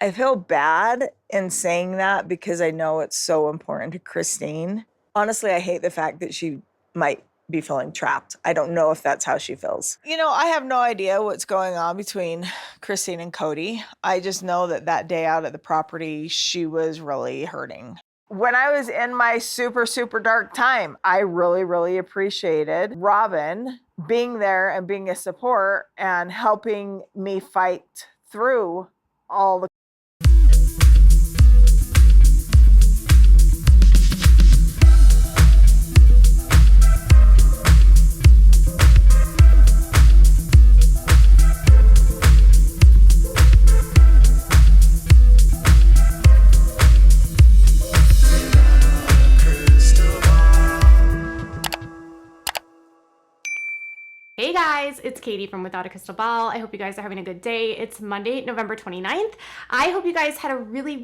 I feel bad in saying that because I know it's so important to Christine. Honestly, I hate the fact that she might be feeling trapped. I don't know if that's how she feels. You know, I have no idea what's going on between Christine and Kody. I just know that that day out at the property, she was really hurting. When I was in my super, super dark time, I really, really appreciated Robyn being there and being a support and helping me fight through all the Hey guys, it's Katie from Without a Crystal Ball. I hope you guys are having a good day. It's Monday, November 29th. I hope you guys had a really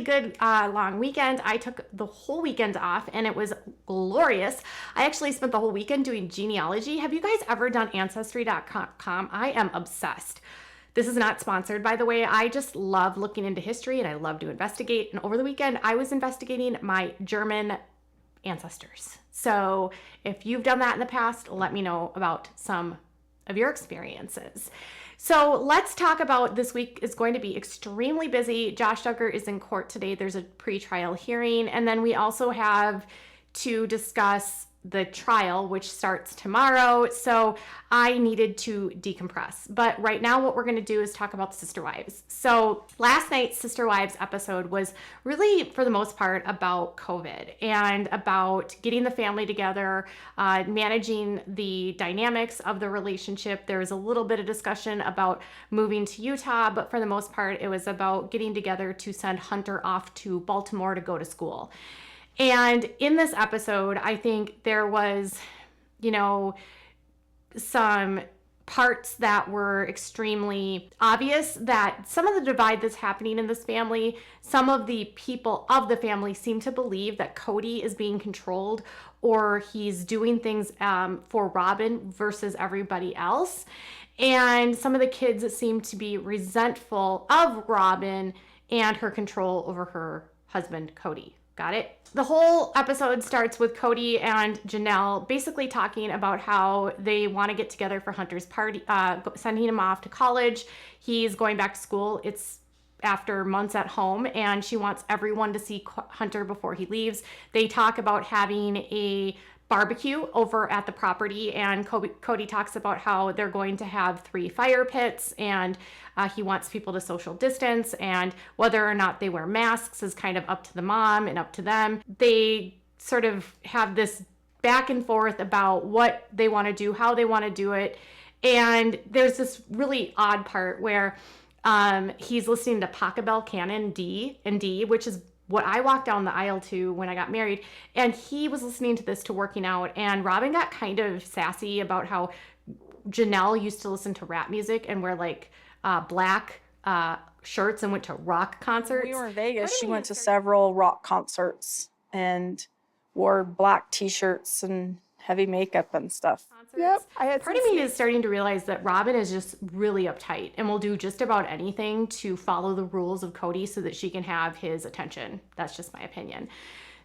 good long weekend. I took the whole weekend off and it was glorious. I actually spent the whole weekend doing genealogy. Have you guys ever done Ancestry.com? I am obsessed. This is not sponsored, by the way. I just love looking into history and I love to investigate. And over the weekend, I was investigating my German ancestors. So if you've done that in the past, let me know about some of your experiences. So let's talk about this week is going to be extremely busy. Josh Duggar is in court today. There's a pretrial hearing. And then we also have to discuss the trial, which starts tomorrow. So I needed to decompress. But right now what we're going to do is talk about Sister Wives. So last night's Sister Wives episode was really, for the most part, about COVID and about getting the family together, managing the dynamics of the relationship. There was a little bit of discussion about moving to Utah, but for the most part, it was about getting together to send Hunter off to Baltimore to go to school. And in this episode, I think there was, some parts that were extremely obvious that some of the divide that's happening in this family, some of the people of the family seem to believe that Kody is being controlled or he's doing things for Robyn versus everybody else. And some of the kids seem to be resentful of Robyn and her control over her husband, Kody. Got it? The whole episode starts with Kody and Janelle basically talking about how they want to get together for Hunter's party, sending him off to college. He's going back to school. It's after months at home, and she wants everyone to see Hunter before he leaves. They talk about having a barbecue over at the property, and Kody talks about how they're going to have 3 fire pits, and he wants people to social distance, and whether or not they wear masks is kind of up to the mom and up to them. They sort of have this back and forth about what they want to do, how they want to do it, and there's this really odd part where he's listening to Pachelbel Canon D, which is what I walked down the aisle to when I got married, and he was listening to this to working out, and Robyn got kind of sassy about how Janelle used to listen to rap music and wear like black shirts and went to rock concerts. When we were in Vegas, she went to several rock concerts and wore black t-shirts and heavy makeup and stuff. Yep, part of me is starting to realize that Robyn is just really uptight and will do just about anything to follow the rules of Kody so that she can have his attention. That's just my opinion.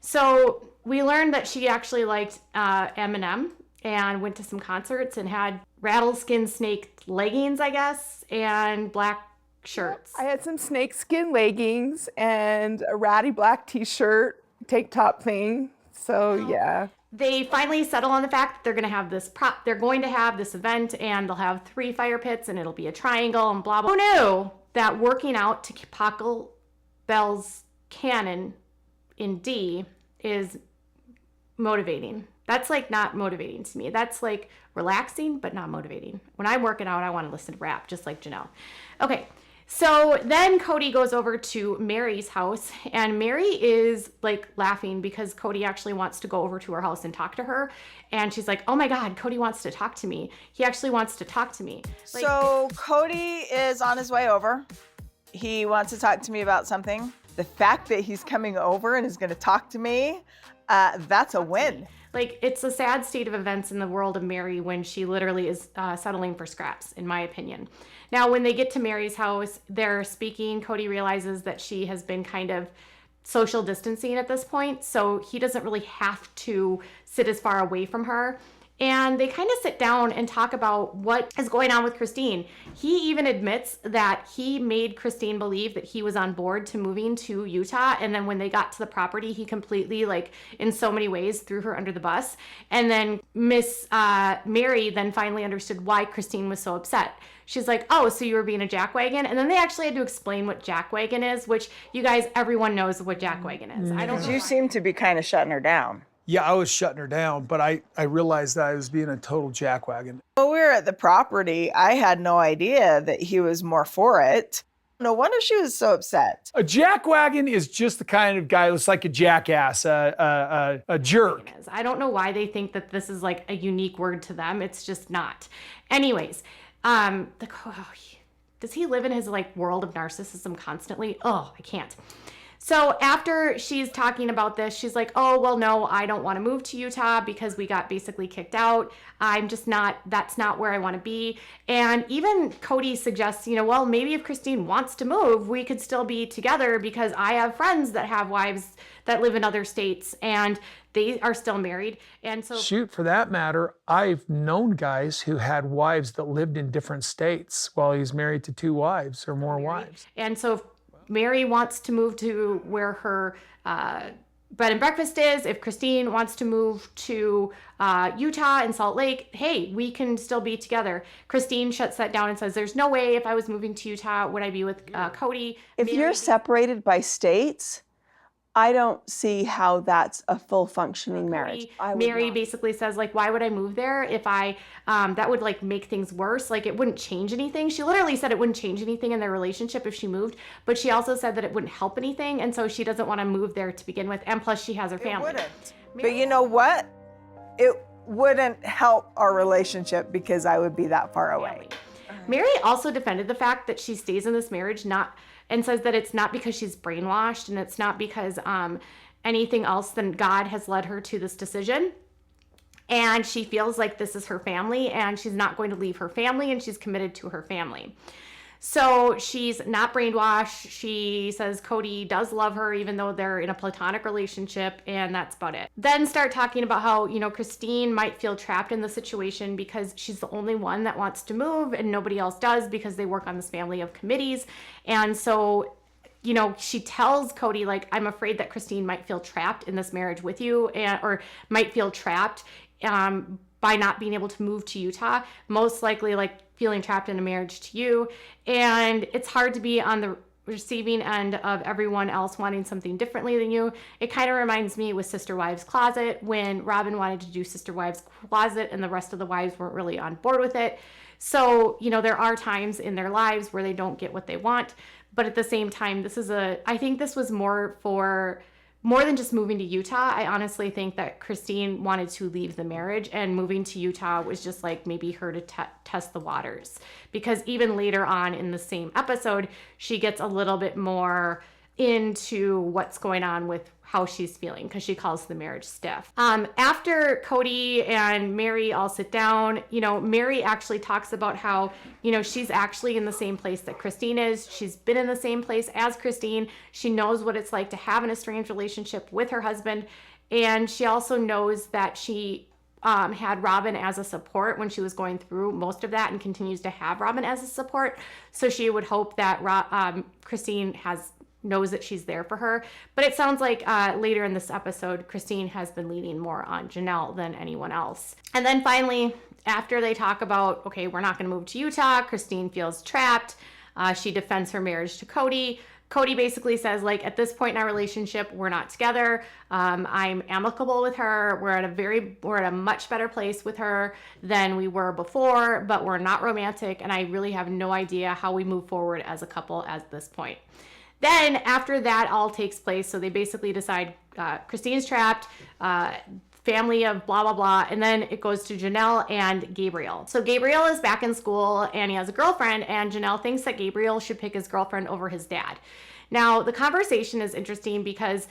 So we learned that she actually liked Eminem and went to some concerts and had rattleskin snake leggings, I guess, and black shirts. I had some snakeskin leggings and a ratty black t-shirt, tank top thing. So yeah. They finally settle on the fact that they're going to have this event, and they'll have 3 fire pits, and it'll be a triangle, and blah, blah. Who knew that working out to Pachelbel's canon in D is motivating? That's like not motivating to me. That's like relaxing, but not motivating. When I'm working out, I want to listen to rap, just like Janelle. Okay. So then Kody goes over to Meri's house, and Meri is like laughing because Kody actually wants to go over to her house and talk to her. And she's like, oh my God, Kody wants to talk to me. He actually wants to talk to me. So Kody is on his way over. He wants to talk to me about something. The fact that he's coming over and is going to talk to me, that's a win. Like, it's a sad state of events in the world of Meri when she literally is settling for scraps, in my opinion. Now, when they get to Meri's house, they're speaking. Kody realizes that she has been kind of social distancing at this point, so he doesn't really have to sit as far away from her. And they kind of sit down and talk about what is going on with Christine. He even admits that he made Christine believe that he was on board to moving to Utah. And then when they got to the property, he completely, like, in so many ways, threw her under the bus. And then Miss Meri then finally understood why Christine was so upset. She's like, oh, so you were being a jackwagon? And then they actually had to explain what jackwagon is, which you guys, everyone knows what jackwagon is. I don't know. You seem to be kind of shutting her down. Yeah, I was shutting her down, but I realized that I was being a total jackwagon. When we were at the property, I had no idea that he was more for it. No wonder she was so upset. A jackwagon is just the kind of guy who's like a jackass, a jerk. I don't know why they think that this is like a unique word to them. It's just not. Anyways, does he live in his like world of narcissism constantly? Oh, I can't. So after she's talking about this, she's like, oh, well, no, I don't want to move to Utah because we got basically kicked out. I'm just not, that's not where I want to be. And even Kody suggests, well, maybe if Christine wants to move, we could still be together because I have friends that have wives that live in other states and they are still married. And so, shoot, for that matter, I've known guys who had wives that lived in different states while he's married to 2 wives or more wives. And so if Meri wants to move to where her bed and breakfast is, if Christine wants to move to Utah and Salt Lake, hey, we can still be together. Christine shuts that down and says, there's no way if I was moving to Utah would I be with Kody. If you're separated by states, I don't see how that's a full functioning marriage. Meri basically says, like, why would I move there if I, that would like make things worse. Like, it wouldn't change anything. She literally said it wouldn't change anything in their relationship if she moved, but she also said that it wouldn't help anything. And so she doesn't want to move there to begin with. And plus she has her family. It wouldn't. But you know what? It wouldn't help our relationship because I would be that far away. Meri also defended the fact that she stays in this marriage and says that it's not because she's brainwashed and it's not because anything else than God has led her to this decision. And she feels like this is her family and she's not going to leave her family and she's committed to her family. So she's not brainwashed. She says Kody does love her even though they're in a platonic relationship, and that's about it. Then start talking about how, Christine might feel trapped in the situation because she's the only one that wants to move and nobody else does because they work on this family of committees. And so, she tells Kody, like, I'm afraid that Christine might feel trapped in this marriage with you or might feel trapped by not being able to move to Utah, most likely like feeling trapped in a marriage to you. And it's hard to be on the receiving end of everyone else wanting something differently than you. It kind of reminds me with Sister Wives Closet when Robyn wanted to do Sister Wives Closet and the rest of the wives weren't really on board with it. So, there are times in their lives where they don't get what they want. But at the same time, I think this was more than just moving to Utah. I honestly think that Christine wanted to leave the marriage, and moving to Utah was just like maybe her to test the waters. Because even later on in the same episode, she gets a little bit more into what's going on with how she's feeling because she calls the marriage stiff. After Kody and Meri all sit down, Meri actually talks about how, she's actually in the same place that Christine is. She's been in the same place as Christine. She knows what it's like to have an estranged relationship with her husband. And she also knows that she had Robyn as a support when she was going through most of that and continues to have Robyn as a support. So she would hope that Christine knows that she's there for her. But it sounds like later in this episode, Christine has been leaning more on Janelle than anyone else. And then finally, after they talk about, okay, we're not going to move to Utah, Christine feels trapped. She defends her marriage to Kody. Kody basically says, like, at this point in our relationship, we're not together. I'm amicable with her. We're at a much better place with her than we were before, but we're not romantic. And I really have no idea how we move forward as a couple at this point. Then after that all takes place, so they basically decide Christine's trapped, family of blah, blah, blah. And then it goes to Janelle and Gabriel. So Gabriel is back in school and he has a girlfriend, and Janelle thinks that Gabriel should pick his girlfriend over his dad. Now, the conversation is interesting because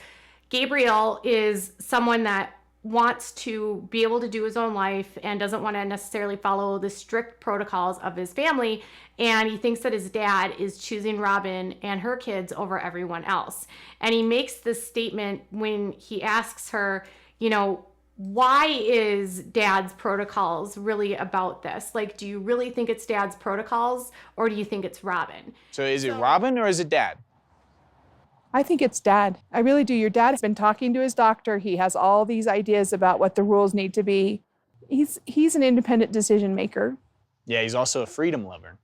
Gabriel is someone that wants to be able to do his own life and doesn't want to necessarily follow the strict protocols of his family. And he thinks that his dad is choosing Robyn and her kids over everyone else. And he makes this statement when he asks her, you know, why is dad's protocols really about this? Like, do you really think it's dad's protocols or do you think it's Robyn? So is it Robyn or is it dad? I think it's dad. I really do. Your dad has been talking to his doctor. He has all these ideas about what the rules need to be. He's an independent decision maker. Yeah, he's also a freedom lover.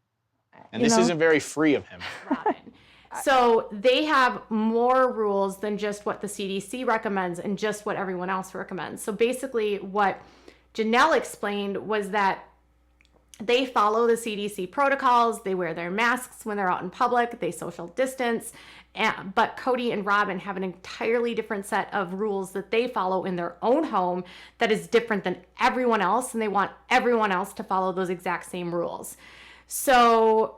And You this know? isn't very free of him. Robyn. So they have more rules than just what the CDC recommends and just what everyone else recommends. So basically what Janelle explained was that they follow the CDC protocols. They wear their masks when they're out in public. They social distance. But Kody and Robyn have an entirely different set of rules that they follow in their own home that is different than everyone else. And they want everyone else to follow those exact same rules. So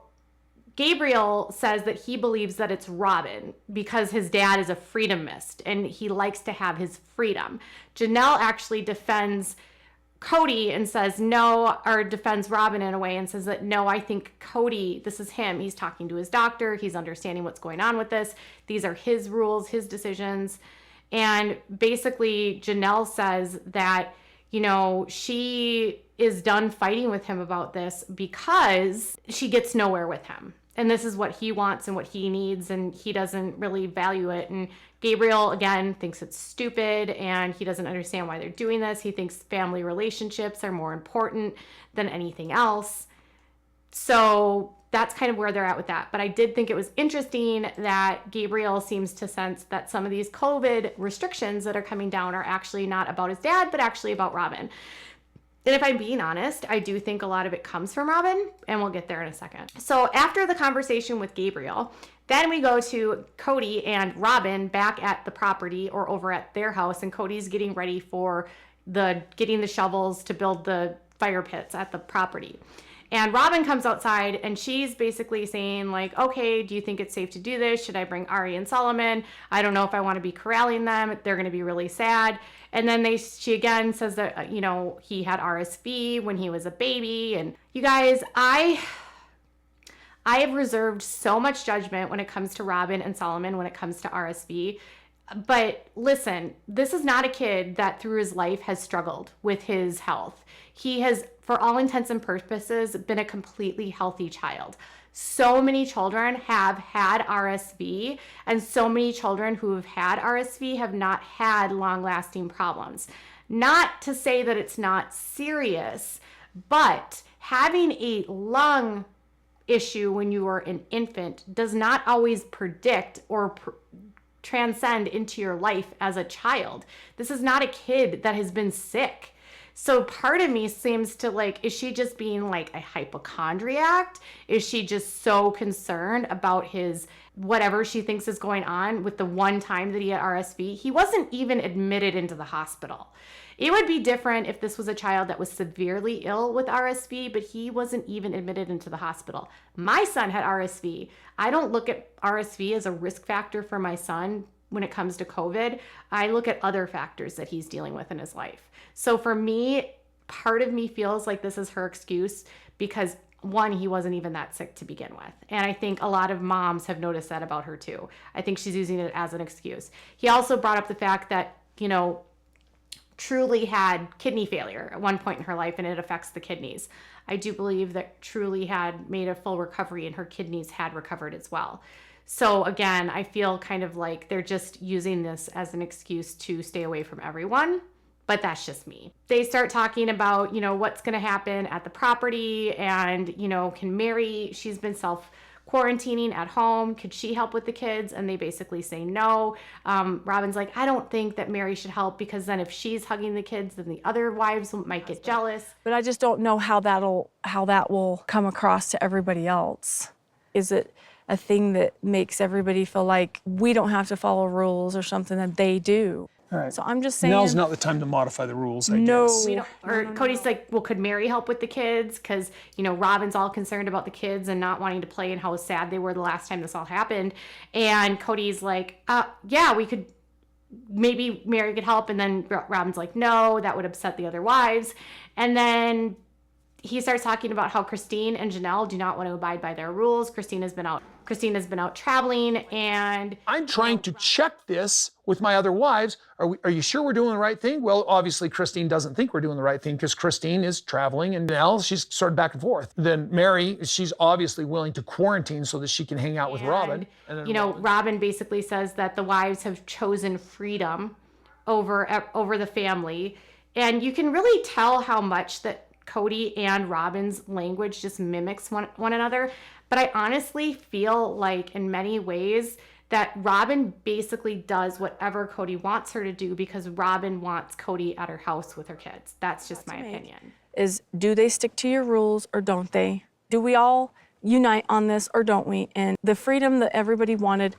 Gabriel says that he believes that it's Robyn because his dad is a freedomist and he likes to have his freedom. Janelle actually defends Kody and says no, or defends Robyn in a way and says that no, I think Kody, this is him. He's talking to his doctor. He's understanding what's going on with this. These are his rules, his decisions. And basically Janelle says that, you know, she is done fighting with him about this because she gets nowhere with him. And this is what he wants and what he needs, and he doesn't really value it. And Gabriel, again, thinks it's stupid, and he doesn't understand why they're doing this. He thinks family relationships are more important than anything else. So that's kind of where they're at with that. But I did think it was interesting that Gabriel seems to sense that some of these COVID restrictions that are coming down are actually not about his dad, but actually about Robyn. And if I'm being honest, I do think a lot of it comes from Robyn, and we'll get there in a second. So after the conversation with Gabriel, then we go to Kody and Robyn back at the property or over at their house, and Cody's getting ready for getting the shovels to build the fire pits at the property. And Robyn comes outside and she's basically saying like, okay, do you think it's safe to do this? Should I bring Ari and Solomon? I don't know if I want to be corralling them. They're going to be really sad. And then she again says that, you know, he had RSV when he was a baby. And you guys, I have reserved so much judgment when it comes to Robyn and Solomon when it comes to RSV. But listen, this is not a kid that through his life has struggled with his health. He has, for all intents and purposes, been a completely healthy child. So many children have had RSV, and so many children who have had RSV have not had long-lasting problems. Not to say that it's not serious, but having a lung issue when you are an infant does not always predict or transcend into your life as a child. This is not a kid that has been sick. So part of me seems to like, is she just being like a hypochondriac? Is she just so concerned about his whatever she thinks is going on with the one time that he had RSV? He wasn't even admitted into the hospital. It would be different if this was a child that was severely ill with RSV, but he wasn't even admitted into the hospital. My son had RSV. I don't look at RSV as a risk factor for my son when it comes to COVID. I look at other factors that he's dealing with in his life. So for me, part of me feels like this is her excuse because one, he wasn't even that sick to begin with. And I think a lot of moms have noticed that about her too. I think she's using it as an excuse. He also brought up the fact that, you know, Truly had kidney failure at one point in her life and it affects the kidneys. I do believe that Truly had made a full recovery and her kidneys had recovered as well. So again, I feel kind of like they're just using this as an excuse to stay away from everyone, but that's just me. They start talking about, you know, what's going to happen at the property and, you know, can Meri, she's been self-quarantining at home, could she help with the kids? And they basically say no. Robyn's like, I don't think that Meri should help because then if she's hugging the kids, then the other wives might get jealous. But I just don't know how that will come across to everybody else. Is it a thing that makes everybody feel like we don't have to follow rules or something that they do? All right. So I'm just saying. Now's not the time to modify the rules, I No. guess. We don't, or Cody's like, well, could Meri help with the kids? Because, you know, Robyn's all concerned about the kids and not wanting to play and how sad they were the last time this all happened. And Cody's like, yeah, we could maybe Meri could help. And then Robyn's like, no, that would upset the other wives. And then he starts talking about how Christine and Janelle do not want to abide by their rules. Christine has been out traveling, and I'm trying to check this with my other wives. Are you sure we're doing the right thing? Well, obviously Christine doesn't think we're doing the right thing because Christine is traveling, and Janelle, she's sort of back and forth. Then Meri, she's obviously willing to quarantine so that she can hang out with Robyn. And then Robyn basically says that the wives have chosen freedom over the family, and you can really tell how much that Kody and Robyn's language just mimics one another. But I honestly feel like in many ways that Robyn basically does whatever Kody wants her to do because Robyn wants Kody at her house with her kids. That's just my opinion. Is do they stick to your rules or don't they? Do we all unite on this or don't we? And the freedom that everybody wanted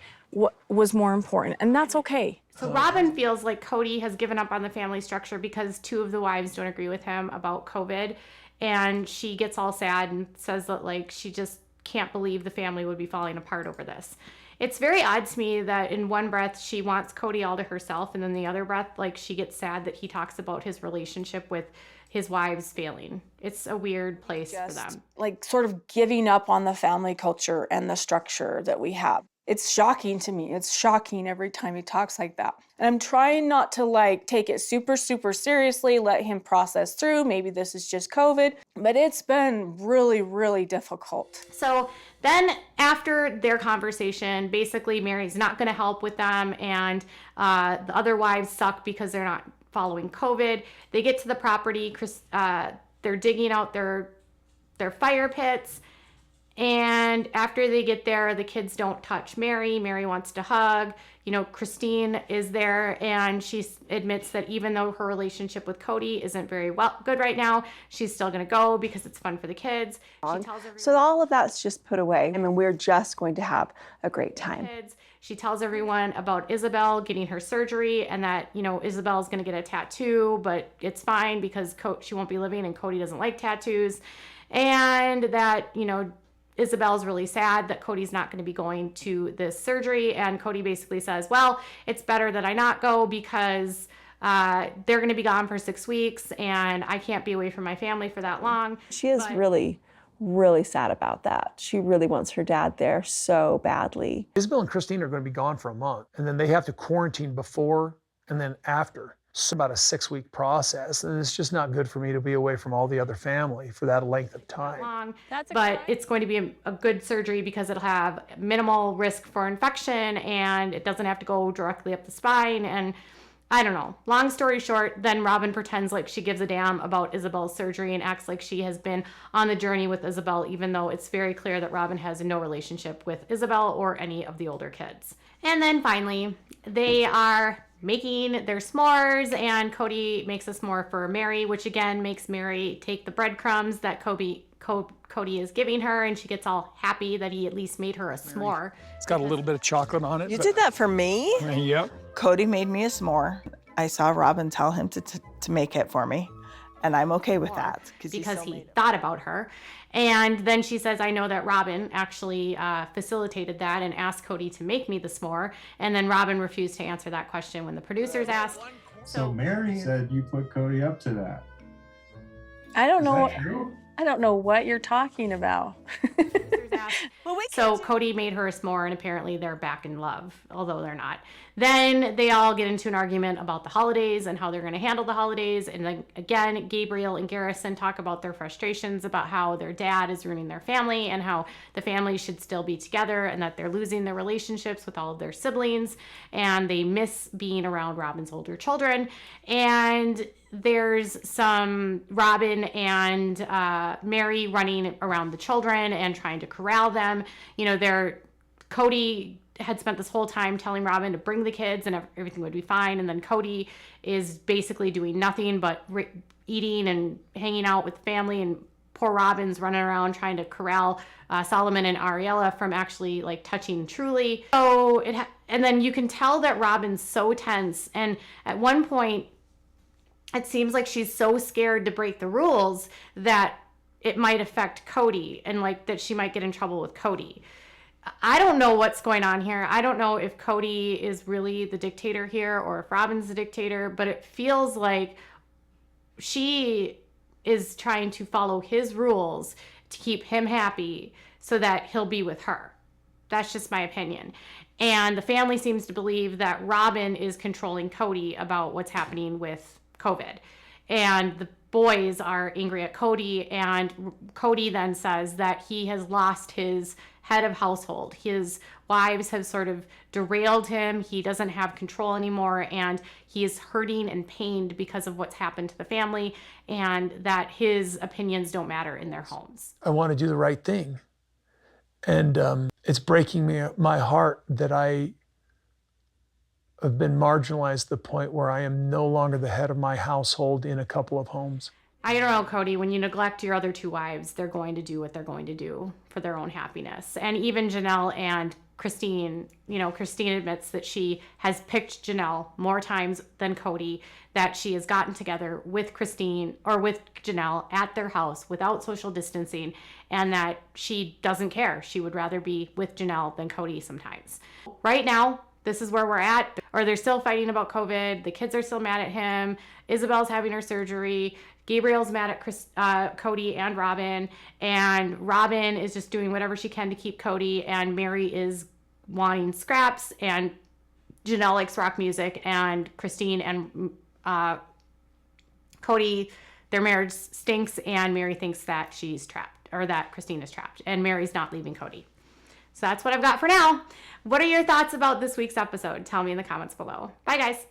was more important, and that's okay. So Robyn feels like Kody has given up on the family structure because 2 of the wives don't agree with him about COVID, and she gets all sad and says that like she just can't believe the family would be falling apart over this. It's very odd to me that in one breath she wants Kody all to herself, and then the other breath like she gets sad that he talks about his relationship with his wives failing. It's a weird place for them. Like sort of giving up on the family culture and the structure that we have. It's shocking to me. It's shocking every time he talks like that. And I'm trying not to like take it super, super seriously, let him process through. Maybe this is just COVID, but it's been really, really difficult. So then after their conversation, basically Meri's not going to help with them, and the other wives suck because they're not following COVID. They get to the property. They're digging out their fire pits. And after they get there, the kids don't touch Meri. Meri wants to hug. Christine is there, and she admits that even though her relationship with Kody isn't very good right now, she's still going to go because it's fun for the kids. She tells everyone, So all of that's just put away. I mean, we're just going to have a great time. She tells everyone about Isabel getting her surgery, and that, Isabel's going to get a tattoo, but it's fine because she won't be living and Kody doesn't like tattoos. And that, Isabel's really sad that Kody's not going to be going to this surgery, and Kody basically says, well, it's better that I not go because they're going to be gone for 6 weeks and I can't be away from my family for that long. She is really, really sad about that. She really wants her dad there so badly. Isabel and Christine are going to be gone for a month, and then they have to quarantine before and then after. It's about a 6-week process, and it's just not good for me to be away from all the other family for that length of time. But it's going to be a good surgery because it'll have minimal risk for infection, and it doesn't have to go directly up the spine. And I don't know. Long story short, then Robyn pretends like she gives a damn about Isabel's surgery and acts like she has been on the journey with Isabel, even though it's very clear that Robyn has no relationship with Isabel or any of the older kids. And then finally, they are making their s'mores, and Kody makes a s'more for Meri, which again makes Meri take the breadcrumbs that Kody is giving her, and she gets all happy that he at least made her a s'more. It's got a little bit of chocolate on it. You did that for me? Yep. Kody made me a s'more. I saw Robyn tell him to make it for me, and I'm okay with that. Because he thought about her. And then she says, I know that Robyn actually facilitated that and asked Kody to make me the s'more. And then Robyn refused to answer that question when the producers asked. So Meri said you put Kody up to that. I don't know. Is that true? I don't know what you're talking about. So Kody made her a s'more, and apparently they're back in love, although they're not. Then they all get into an argument about the holidays and how they're going to handle the holidays. And then again, Gabriel and Garrison talk about their frustrations about how their dad is ruining their family and how the family should still be together, and that they're losing their relationships with all of their siblings, and they miss being around Robyn's older children. And there's some Robyn and Meri running around the children and trying to corral them. Kody had spent this whole time telling Robyn to bring the kids and everything would be fine. And then Kody is basically doing nothing but eating and hanging out with family, and poor Robyn's running around trying to corral Solomon and Ariella from actually like touching truly. So and then you can tell that Robyn's so tense. And at one point, it seems like she's so scared to break the rules that it might affect Kody, and like that she might get in trouble with Kody. I don't know what's going on here. I don't know if Kody is really the dictator here or if Robyn's the dictator, but it feels like she is trying to follow his rules to keep him happy so that he'll be with her. That's just my opinion. And the family seems to believe that Robyn is controlling Kody about what's happening with COVID. And the boys are angry at Kody, and Kody then says that he has lost his head of household. His wives have sort of derailed him. He doesn't have control anymore, and he is hurting and pained because of what's happened to the family, and that his opinions don't matter in their homes. I want to do the right thing. And it's breaking my heart that I have been marginalized to the point where I am no longer the head of my household in a couple of homes. I don't know, Kody, when you neglect your other two wives, they're going to do what they're going to do for their own happiness. And even Janelle and Christine, Christine admits that she has picked Janelle more times than Kody, that she has gotten together with Christine or with Janelle at their house without social distancing, and that she doesn't care. She would rather be with Janelle than Kody sometimes. Right now, this is where we're at. Or they're still fighting about COVID. The kids are still mad at him. Isabel's having her surgery. Gabriel's mad at Kody and Robyn. And Robyn is just doing whatever she can to keep Kody. And Meri is wanting scraps. And Janelle likes rock music. And Christine and Kody, their marriage stinks. And Meri thinks that she's trapped, or that Christine is trapped. And Meri's not leaving Kody. So that's what I've got for now. What are your thoughts about this week's episode? Tell me in the comments below. Bye, guys.